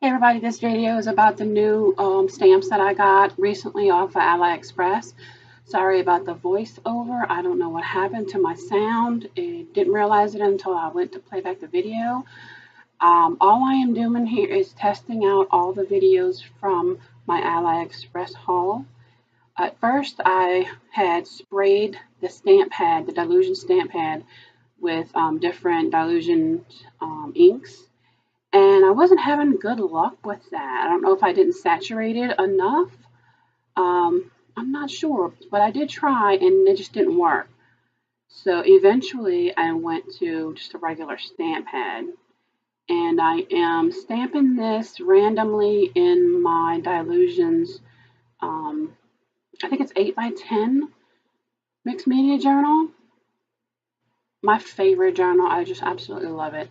Hey everybody, this video is about the new stamps that I got recently off of AliExpress. Sorry about the voiceover. I don't know what happened to my sound. I didn't realize it until I went to play back the video. All I am doing here is testing out all the videos from my AliExpress haul. At first, I had sprayed the stamp pad, the dilution stamp pad, with different dilution inks. And I wasn't having good luck with that. I don't know if I didn't saturate it enough. I'm not sure, but I did try and it just didn't work. So eventually I went to just a regular stamp pad and I am stamping this randomly in my Dilutions. I think it's 8x10 mixed media journal. My favorite journal. I just absolutely love it.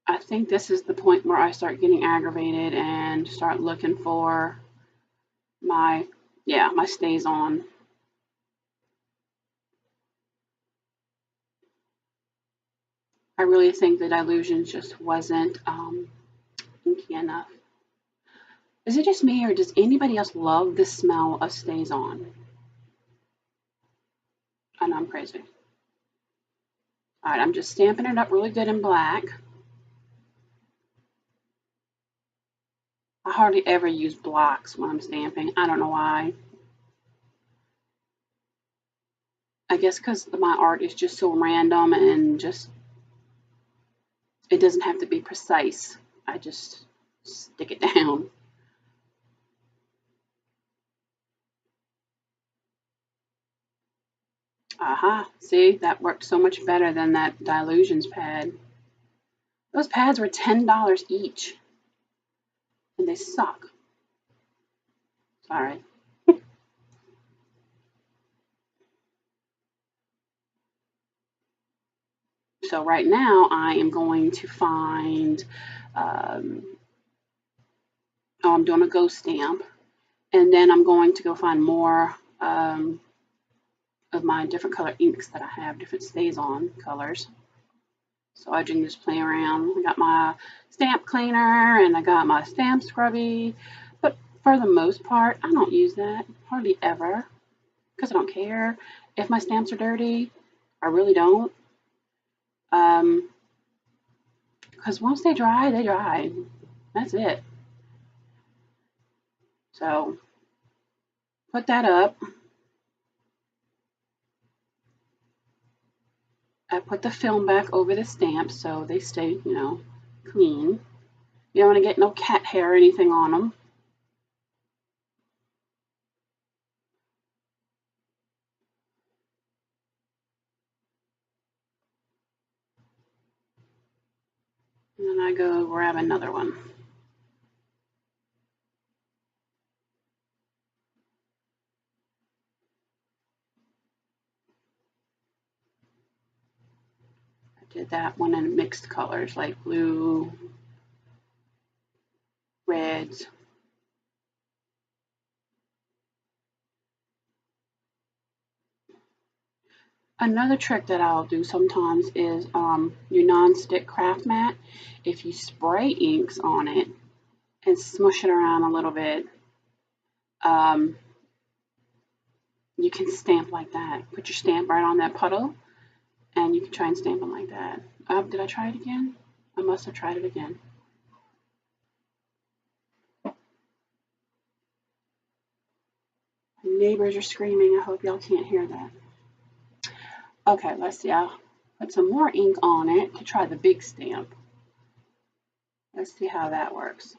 I think this is the point where I start getting aggravated and start looking for my stays on. I really think the dilution just wasn't inky enough. Is it just me or does anybody else love the smell of stays on? I know I'm crazy. All right, I'm just stamping it up really good in black. I hardly ever use blocks when I'm stamping. I don't know why. I guess because my art is just so random and just, it doesn't have to be precise. I just stick it down. Aha, see, that worked so much better than that Dilutions pad. Those pads were $10 each, and they suck. Sorry. So right now I am going to find, I'm doing a ghost stamp, and then I'm going to go find more of my different color inks that I have, different stays on colors. So I can just play around. I got my stamp cleaner and I got my stamp scrubby, but for the most part, I don't use that hardly ever because I don't care if my stamps are dirty. I really don't. Because once they dry, they dry. That's it. So put that up. I put the film back over the stamps so they stay, clean. You don't want to get no cat hair or anything on them. And then I go grab another one. I did that one in mixed colors like blue, reds. Another trick that I'll do sometimes is your non-stick craft mat. If you spray inks on it and smush it around a little bit, you can stamp like that. Put your stamp right on that puddle and you can try and stamp them like that. Did I try it again? I must have tried it again. My neighbors are screaming. I hope y'all can't hear that. Okay, let's see. I'll put some more ink on it to try the big stamp. Let's see how that works.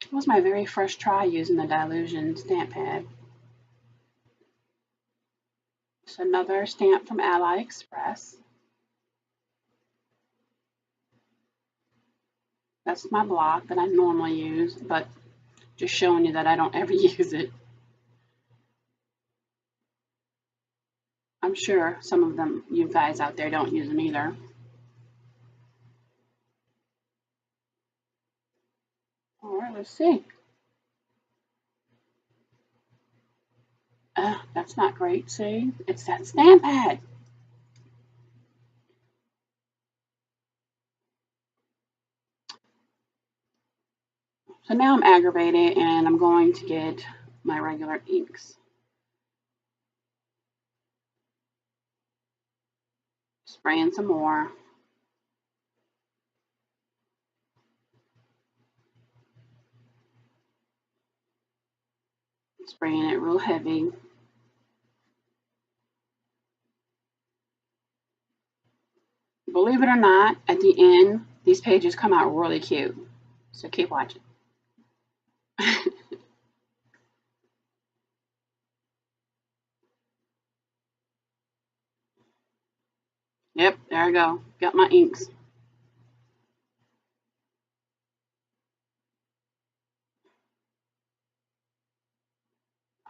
It was my very first try using the Dilution stamp pad. It's another stamp from AliExpress. That's my block that I normally use, but just showing you that I don't ever use it. I'm sure some of them, you guys out there, don't use them either. All right, let's see. That's not great. See, it's that stamp pad. So now I'm aggravated and I'm going to get my regular inks. Spraying some more. Spraying it real heavy. Believe it or not, at the end, these pages come out really cute. So keep watching. Yep, there I go. Got my inks.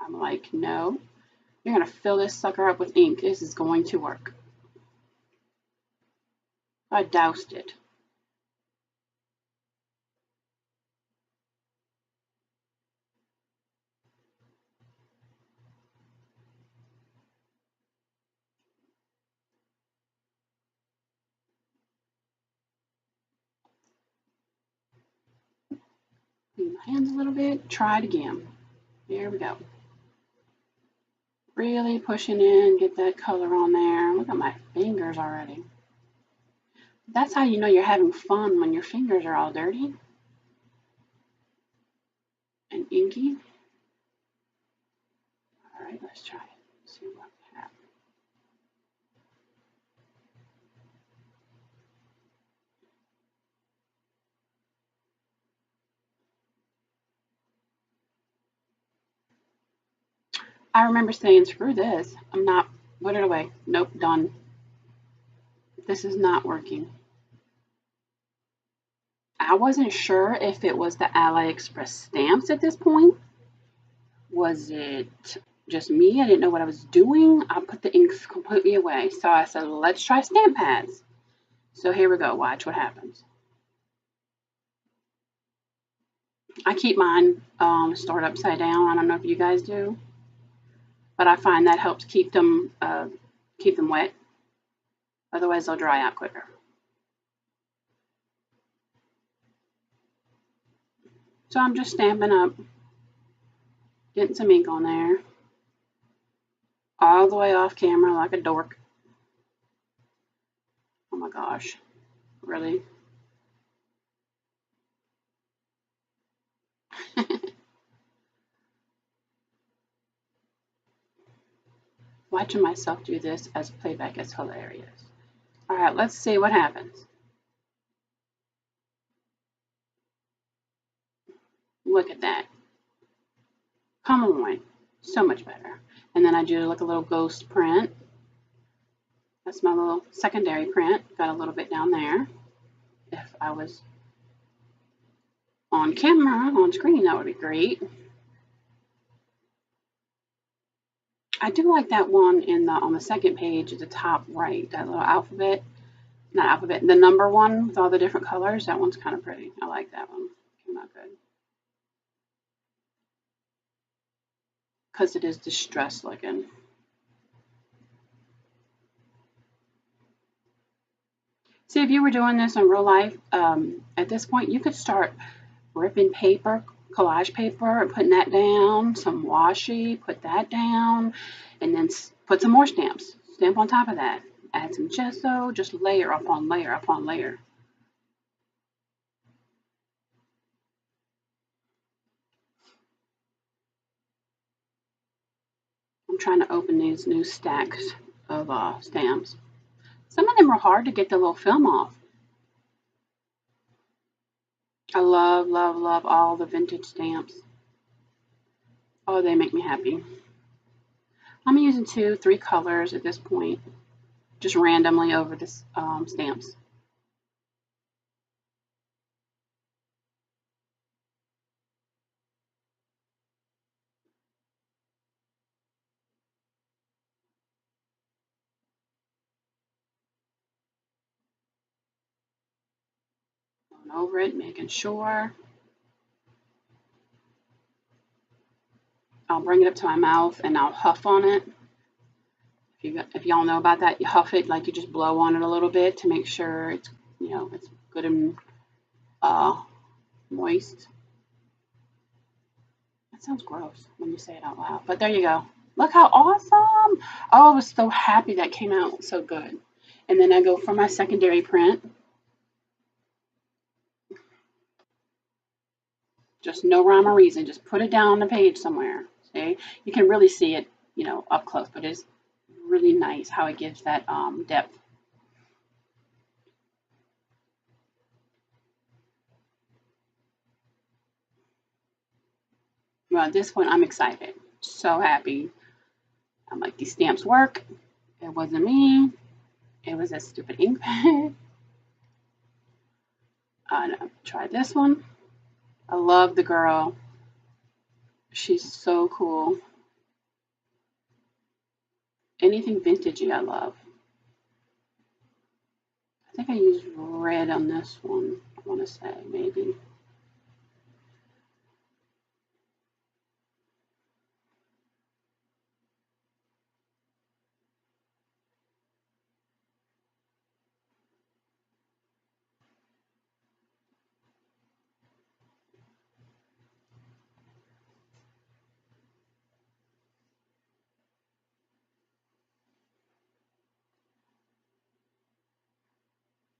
I'm like, no, you're going to fill this sucker up with ink. This is going to work. I doused it. Move my hands a little bit. Try it again. There we go. Really pushing in, get that color on there. Look at my fingers already. That's how you know you're having fun, when your fingers are all dirty and inky. All right, let's try it. See what happens. I remember saying, screw this. I'm not, put it away. Nope, done. This is not working. I wasn't sure if it was the AliExpress stamps at this point. Was it just me? I didn't know what I was doing. I put the inks completely away. So I said, let's try stamp pads. So here we go. Watch what happens. I keep mine stored upside down. I don't know if you guys do, but I find that helps keep them wet. Otherwise, they'll dry out quicker. So I'm just stamping up, getting some ink on there, all the way off camera like a dork. Oh my gosh, really? Watching myself do this as a playback is hilarious. All right, let's see what happens. Look at that. Come on, so much better. And then I do like a little ghost print. That's my little secondary print. Got a little bit down there. If I was on camera, on screen, that would be great. I do like that one on the second page at the top right, that little alphabet, not alphabet, the number one with all the different colors. That one's kind of pretty. I like that one. Came out good. Because it is distressed looking. See, if you were doing this in real life, at this point, you could start ripping paper, collage paper, and putting that down, some washi, put that down, and then put some more stamps. Stamp on top of that. Add some gesso, just layer upon layer upon layer. I'm trying to open these new stacks of stamps. Some of them are hard to get the little film off. I love, love, love all the vintage stamps. Oh, they make me happy. I'm using 2, 3 colors at this point, just randomly over the stamps. Going over it, making sure. I'll bring it up to my mouth and I'll huff on it. If y'all know about that, you huff it like you just blow on it a little bit to make sure it's, it's good and moist. That sounds gross when you say it out loud. But there you go. Look how awesome. Oh, I was so happy that came out so good. And then I go for my secondary print. Just no rhyme or reason. Just put it down on the page somewhere. See? You can really see it, you know, up close, but it's really nice how it gives that depth. Well, at this point, I'm excited. So happy. I'm like, these stamps work. It wasn't me. It was a stupid ink pad. Try this one. I love the girl. She's so cool. Anything vintagey I love. I think I used red on this one, I want to say, maybe.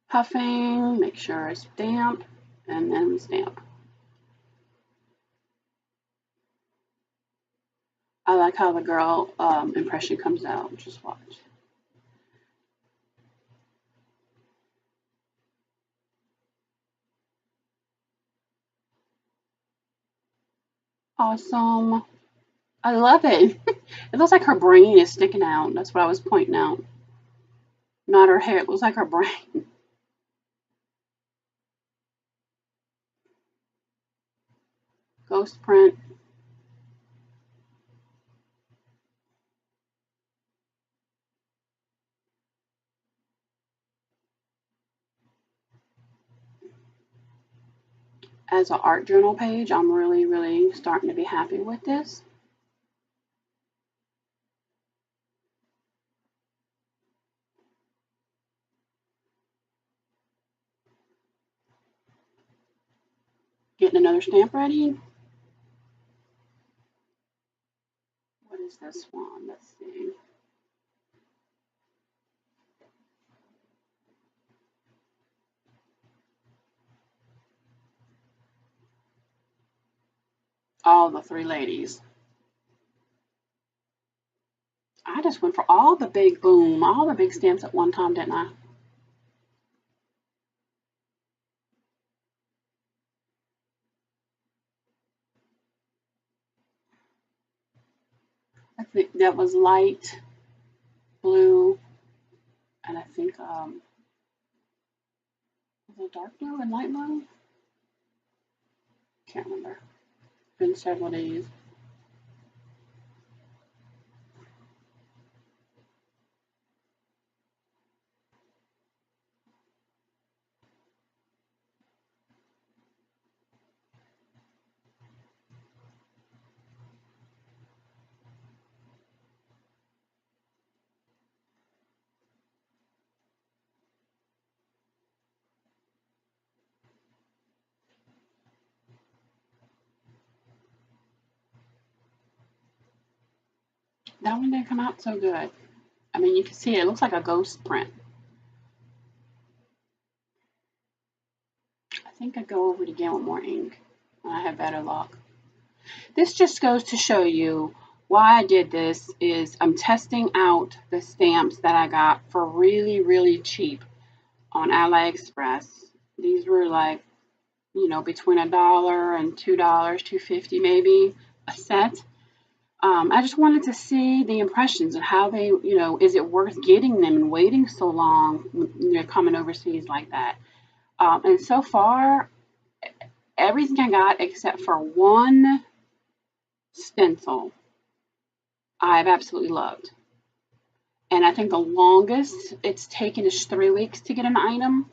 Puffing, make sure I stamp, and then stamp. I like how the girl impression comes out. Just watch. Awesome. I love it. It looks like her brain is sticking out. That's what I was pointing out. Not her hair. It looks like her brain. Ghost print. As an art journal page, I'm really, really starting to be happy with this. Getting another stamp ready. What is this one? Let's see. All the three ladies. I just went for all the big boom, all the big stamps at one time, didn't I? I think that was light blue, and I think was it dark blue and light blue? Can't remember. Been several days. That one didn't come out so good. I mean, you can see it looks like a ghost print. I think I'd go over it again with more ink when I have better luck. This just goes to show you why I did this is I'm testing out the stamps that I got for really, really cheap on AliExpress. These were like, you know, between $1 and $2, $2.50 maybe a set. I just wanted to see the impressions and how they, you know, is it worth getting them and waiting so long when you're coming overseas like that? And so far, everything I got except for one stencil, I've absolutely loved. And I think the longest it's taken is 3 weeks to get an item,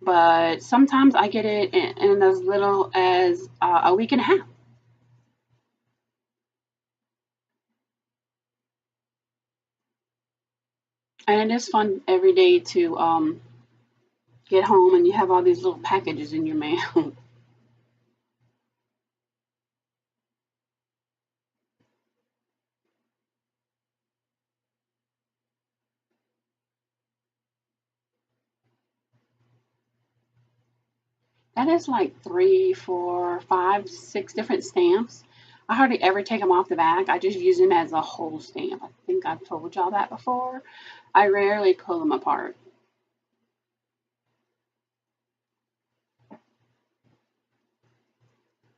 but sometimes I get it in as little as a week and a half. And it is fun every day to get home and you have all these little packages in your mail. That is like 3, 4, 5, 6 different stamps. I hardly ever take them off the back. I just use them as a whole stamp. I think I've told y'all that before. I rarely pull them apart.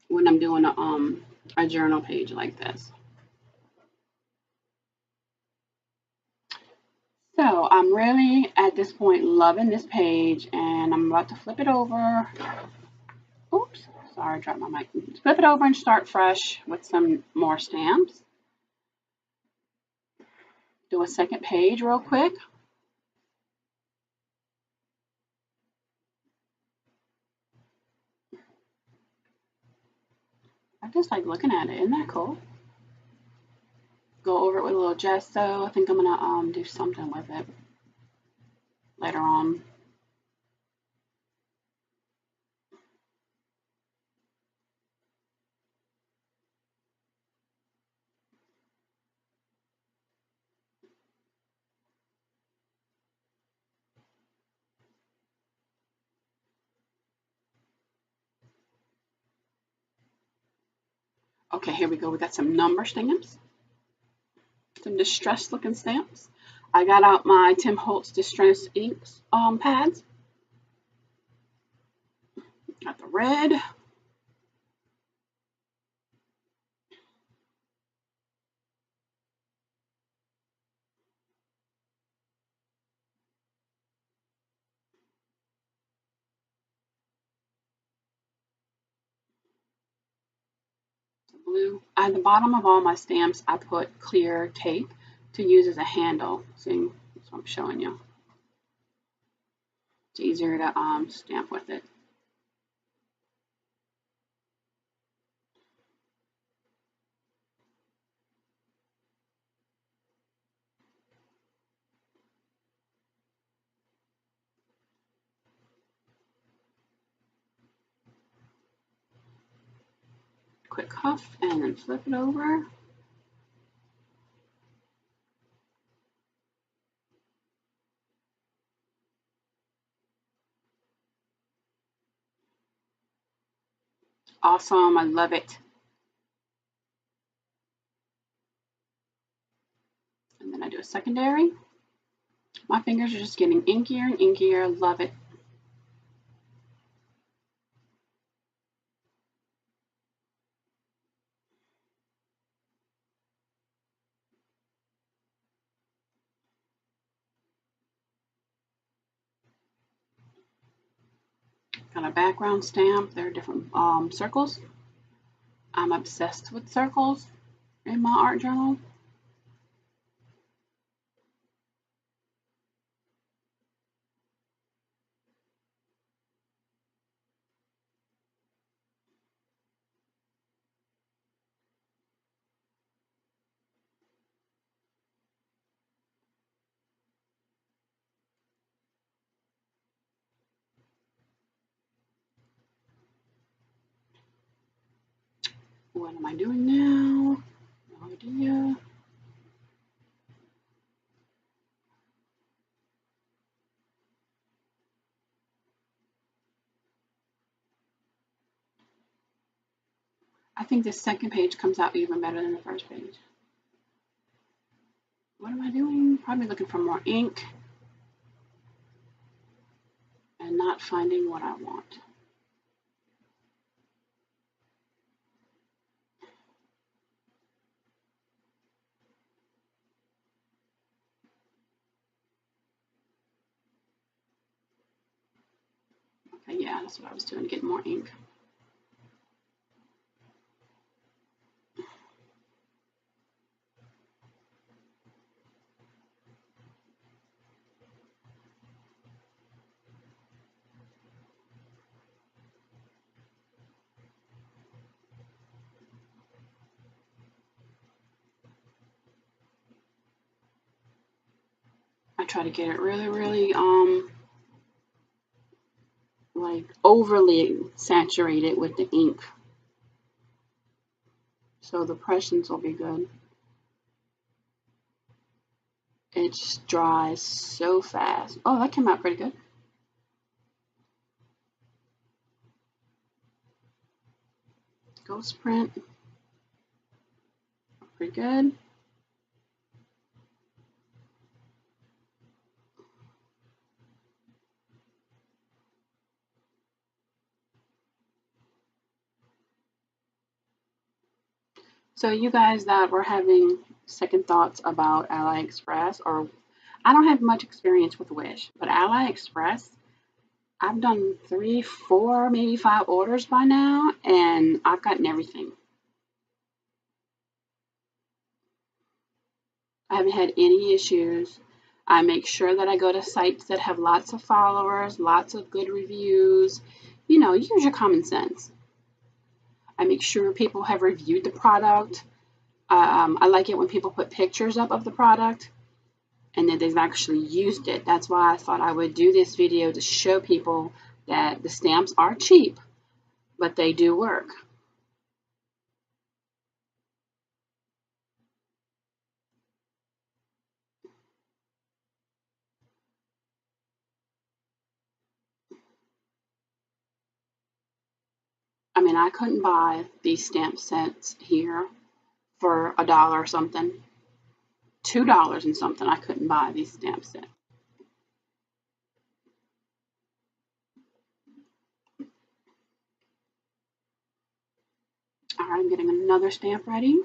When I'm doing a journal page like this. So I'm really at this point loving this page, and I'm about to flip it over. Oops, sorry, I dropped my mic. Flip it over and start fresh with some more stamps. Do a second page real quick. I just like looking at it. Isn't that cool? Go over it with a little gesso. I think I'm gonna do something with it later on. Okay, here we go. We got some number stamps, some distressed looking stamps. I got out my Tim Holtz Distress Inks pads. Got the red. Blue. At the bottom of all my stamps, I put clear tape to use as a handle. See, that's what I'm showing you. It's easier to stamp with it. Quick huff and then flip it over. Awesome, I love it. And then I do a secondary. My fingers are just getting inkier and inkier. Love it. Got a background stamp. There are different circles. I'm obsessed with circles in my art journal. What am I doing now? No idea. I think this second page comes out even better than the first page. What am I doing? Probably looking for more ink and not finding what I want. Okay, yeah, that's what I was doing, to get more ink. I try to get it really like overly saturated with the ink, so the pressings will be good. It just dries so fast. Oh, that came out pretty good. ghost print. Pretty good. So you guys that were having second thoughts about AliExpress, or I don't have much experience with Wish, but AliExpress, I've done 3, 4, maybe 5 orders by now, and I've gotten everything. I haven't had any issues. I make sure that I go to sites that have lots of followers, lots of good reviews. You know, use your common sense. I make sure people have reviewed the product. I like it when people put pictures up of the product and that they've actually used it. That's why I thought I would do this video to show people that the stamps are cheap, but they do work. I mean, I couldn't buy these stamp sets here for $1 or something. $2 and something. I couldn't buy these stamp sets. All right, I'm getting another stamp ready.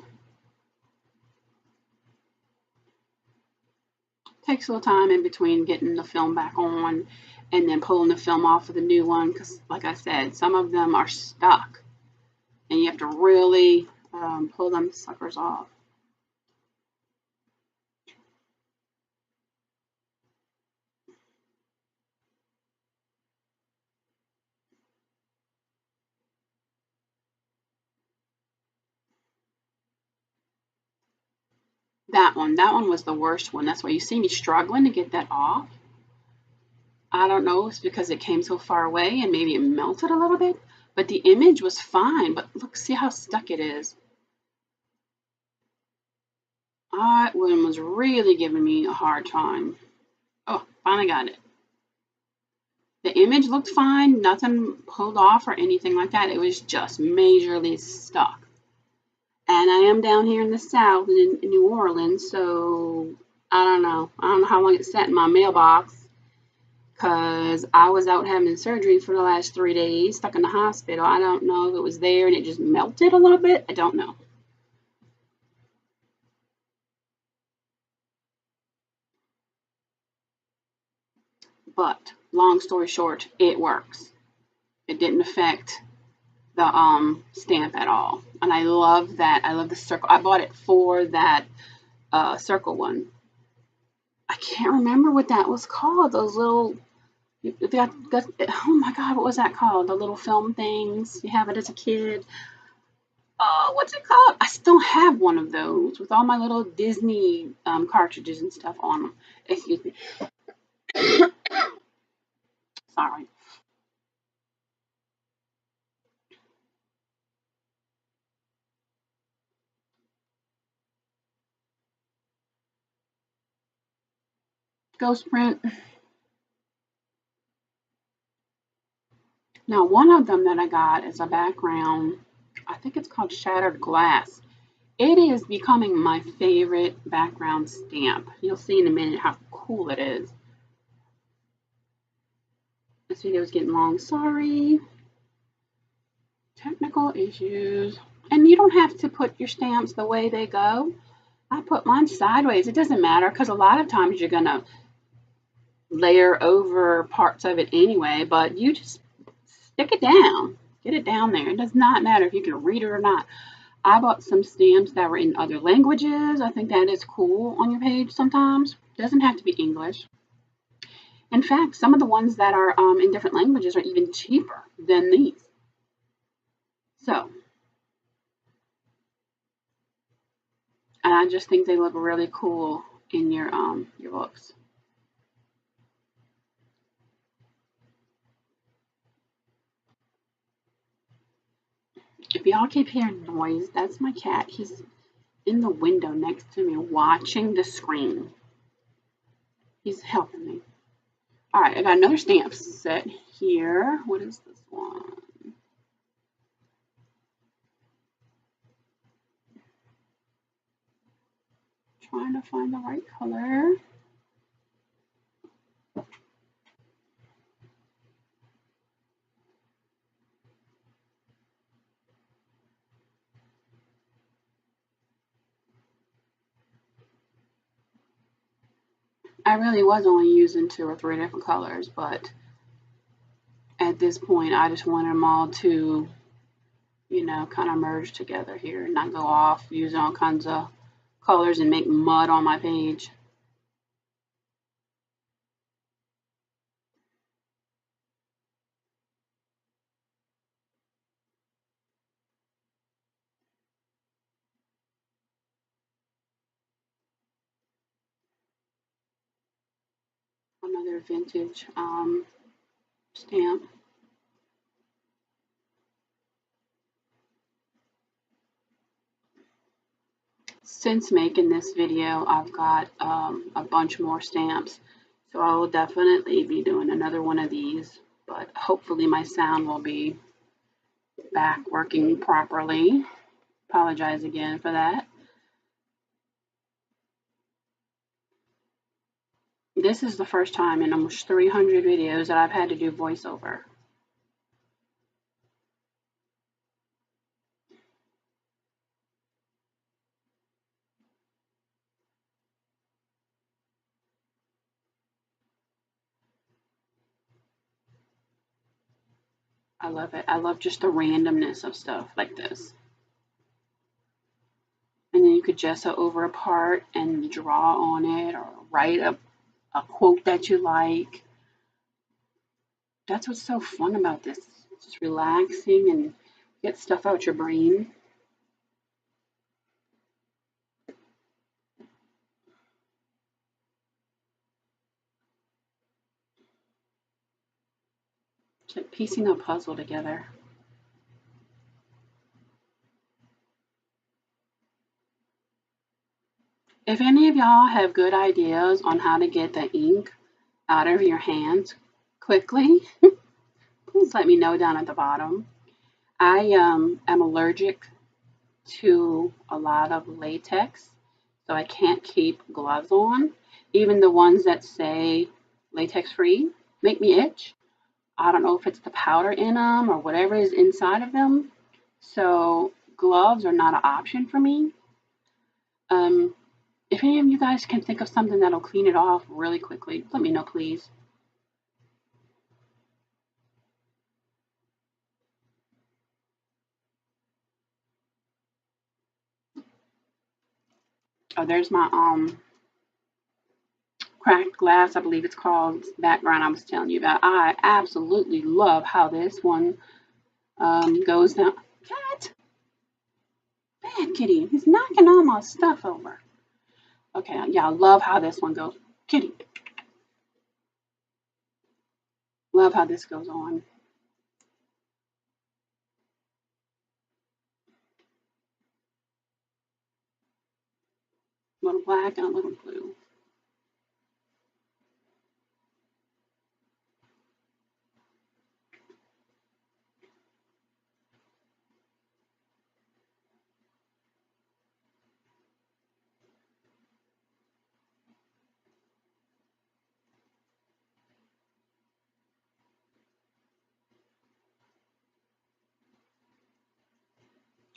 Takes a little time in between getting the film back on and then pulling the film off of the new one because, like I said, some of them are stuck and you have to really pull them suckers off. That one was the worst one. That's why you see me struggling to get that off. I don't know, it's because it came so far away and maybe it melted a little bit, but the image was fine. But look, see how stuck it is. That one was really giving me a hard time. Oh, finally got it. The image looked fine, nothing pulled off or anything like that. It was just majorly stuck. And I am down here in the South in New Orleans, so I don't know. I don't know how long it sat in my mailbox because I was out having surgery for the last 3 days, stuck in the hospital. I don't know if it was there and it just melted a little bit. I don't know. But long story short, it works. It didn't affect the stamp at all. And I love that. I love the circle. I bought it for that circle one. I can't remember what that was called. Those little, oh my God, what was that called? The little film things. You have it as a kid. Oh, what's it called? I still have one of those with all my little Disney cartridges and stuff on them. Excuse me. Sorry. Ghost print. Now, one of them that I got is a background. I think it's called Shattered Glass. It is becoming my favorite background stamp. You'll see in a minute how cool it is. This video is getting long. Sorry. Technical issues. And you don't have to put your stamps the way they go. I put mine sideways. It doesn't matter because a lot of times you're going to layer over parts of it anyway, but you just stick it down. Get it down there. It does not matter if you can read it or not. I bought some stamps that were in other languages. I think that is cool on your page sometimes. It doesn't have to be English. In fact, some of the ones that are in different languages are even cheaper than these. So, and I just think they look really cool in your books. If y'all keep hearing noise, that's my cat. He's in the window next to me watching the screen. He's helping me. All right, I got another stamp set here. What is this one? trying to find the right color. I really was only using 2 or 3 different colors, but at this point I just wanted them all to, you know, kind of merge together here and not go off using all kinds of colors and make mud on my page. Another vintage stamp. Since making this video, I've got a bunch more stamps, so I will definitely be doing another one of these, but hopefully my sound will be back working properly. Apologize again for that. This is the first time in almost 300 videos that I've had to do voiceover. I love it. I love just the randomness of stuff like this. And then you could gesso over a part and draw on it or write a quote that you like. That's what's so fun about this. It's just relaxing and get stuff out your brain. It's like piecing a puzzle together. If any of y'all have good ideas on how to get the ink out of your hands quickly, please let me know down at the bottom. I am allergic to a lot of latex, so I can't keep gloves on. Even the ones that say latex free make me itch. I don't know if it's the powder in them or whatever is inside of them. So gloves are not an option for me. If any of you guys can think of something that'll clean it off really quickly, let me know, please. Oh, there's my cracked glass, I believe it's called, background I was telling you about. I absolutely love how this one goes down. Cat! Bad kitty. He's knocking all my stuff over. Okay, yeah, I love how this one goes. Kitty. Love how this goes on. A little black and a little blue.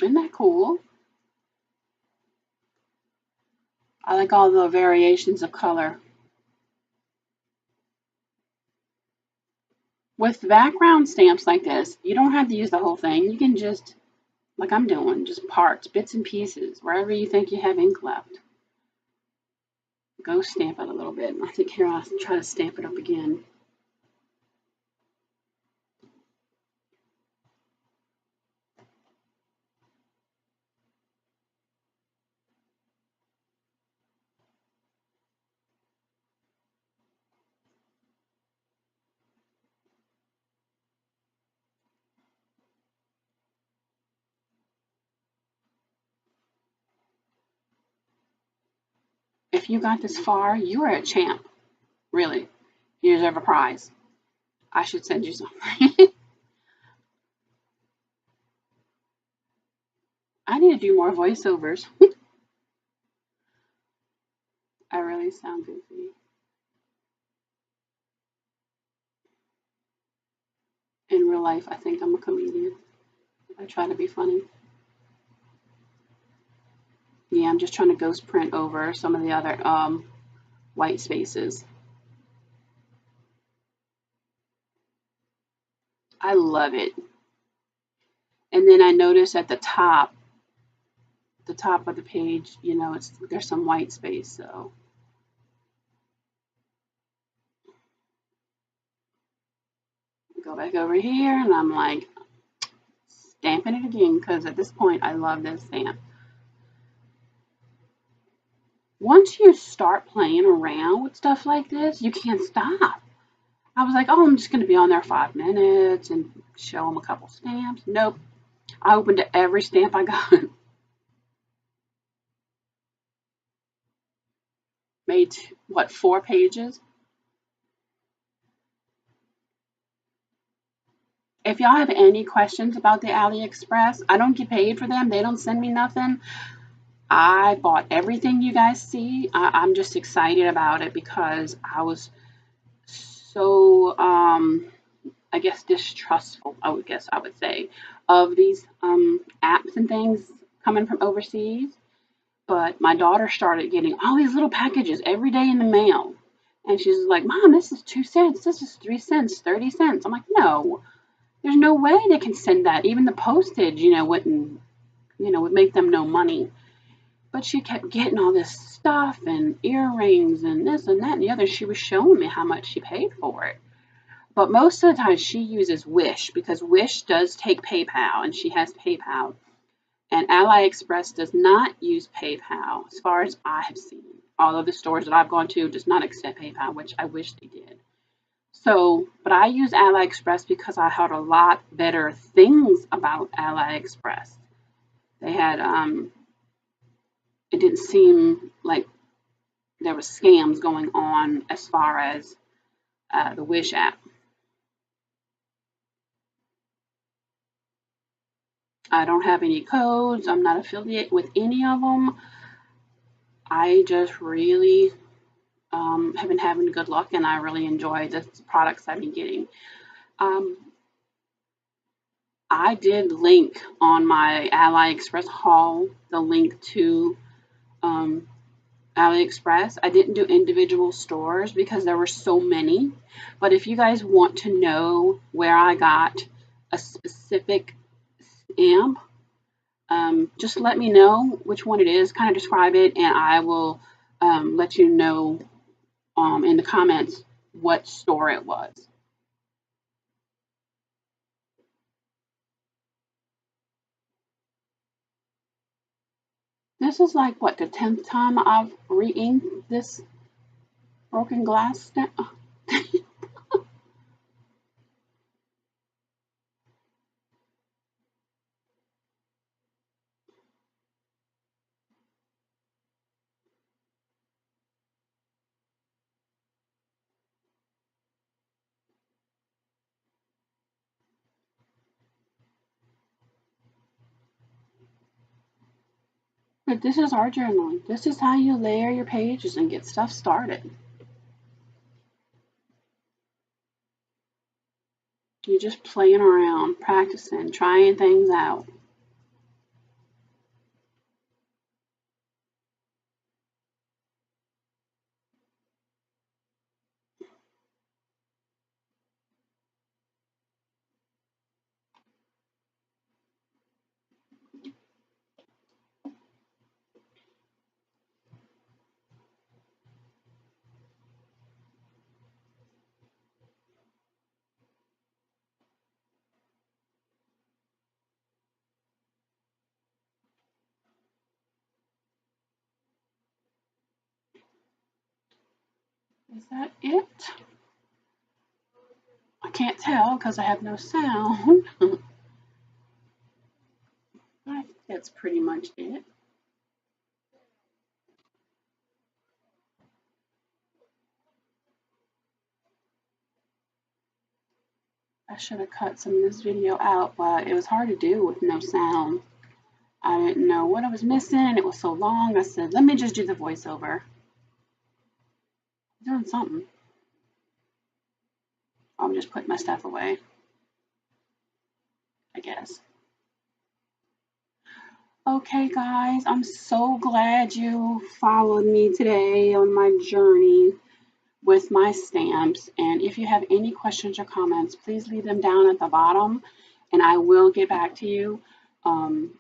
Isn't that cool? I like all the variations of color. With background stamps like this, you don't have to use the whole thing. You can just, like I'm doing, just parts, bits and pieces, wherever you think you have ink left. Go stamp it a little bit. I think here I'll try to stamp it up again. If you got this far, you are a champ. Really. You deserve a prize. I should send you something. I need to do more voiceovers. I really sound goofy. In real life, I think I'm a comedian. I try to be funny. Yeah, I'm just trying to ghost print over some of the other white spaces. I love it. And then I notice at the top of the page, you know, there's some white space. So go back over here, and I'm like stamping it again because at this point, I love this stamp. Once you start playing around with stuff like this, you can't stop. I was like, oh, I'm just going to be on there 5 minutes and show them a couple stamps. Nope. I opened every stamp I got. Made, what, 4 pages? If y'all have any questions about the AliExpress, I don't get paid for them. They don't send me nothing. I bought everything you guys see. I'm just excited about it because I was so, I guess, distrustful, I would say, of these apps and things coming from overseas. But my daughter started getting all these little packages every day in the mail. And she's like, Mom, this is 2 cents. This is 3 cents, 30 cents. I'm like, no, there's no way they can send that. Even the postage, would make them no money. But she kept getting all this stuff and earrings and this and that and the other. She was showing me how much she paid for it. But most of the time she uses Wish because Wish does take PayPal and she has PayPal. And AliExpress does not use PayPal as far as I have seen. All of the stores that I've gone to does not accept PayPal, which I wish they did. So, but I use AliExpress because I heard a lot better things about AliExpress. They had, it didn't seem like there was scams going on as far as the Wish app. I don't have any codes. I'm not affiliated with any of them. I just really have been having good luck, and I really enjoy the products I've been getting. Um, I did link on my AliExpress haul the link to um, AliExpress. I didn't do individual stores because there were so many. But if you guys want to know where I got a specific stamp, just let me know which one it is, kind of describe it, and I will let you know in the comments what store it was. This is like, what, the 10th time I've re-inked this broken glass stamp? But this is our journaling. This is how you layer your pages and get stuff started. You're just playing around, practicing, trying things out. Is that it? I can't tell because I have no sound. I think that's pretty much it. I should have cut some of this video out, but it was hard to do with no sound. I didn't know what I was missing, and it was so long. I said, let me just do the voiceover. Doing something. I'm just putting my stuff away, I guess. Okay, guys, I'm so glad you followed me today on my journey with my stamps. And if you have any questions or comments, please leave them down at the bottom and I will get back to you. Um,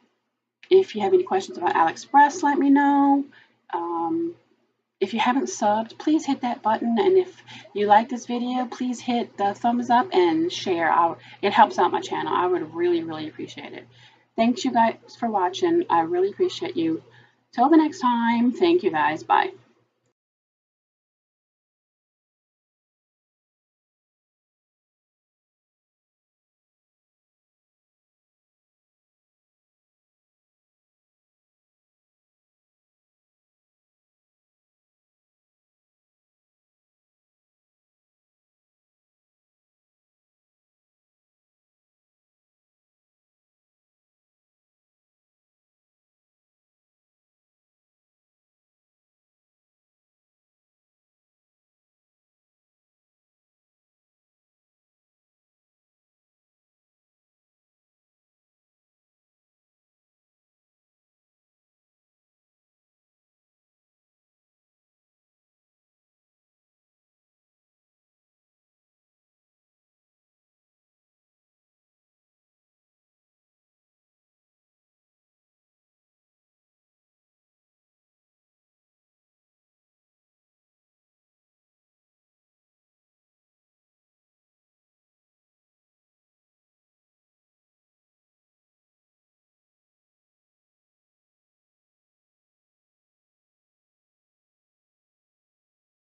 if you have any questions about AliExpress, let me know. If you haven't subbed, please hit that button. And if you like this video, please hit the thumbs up and share. It helps out my channel. I would really, really appreciate it. Thanks you guys for watching. I really appreciate you. Till the next time, thank you guys. Bye.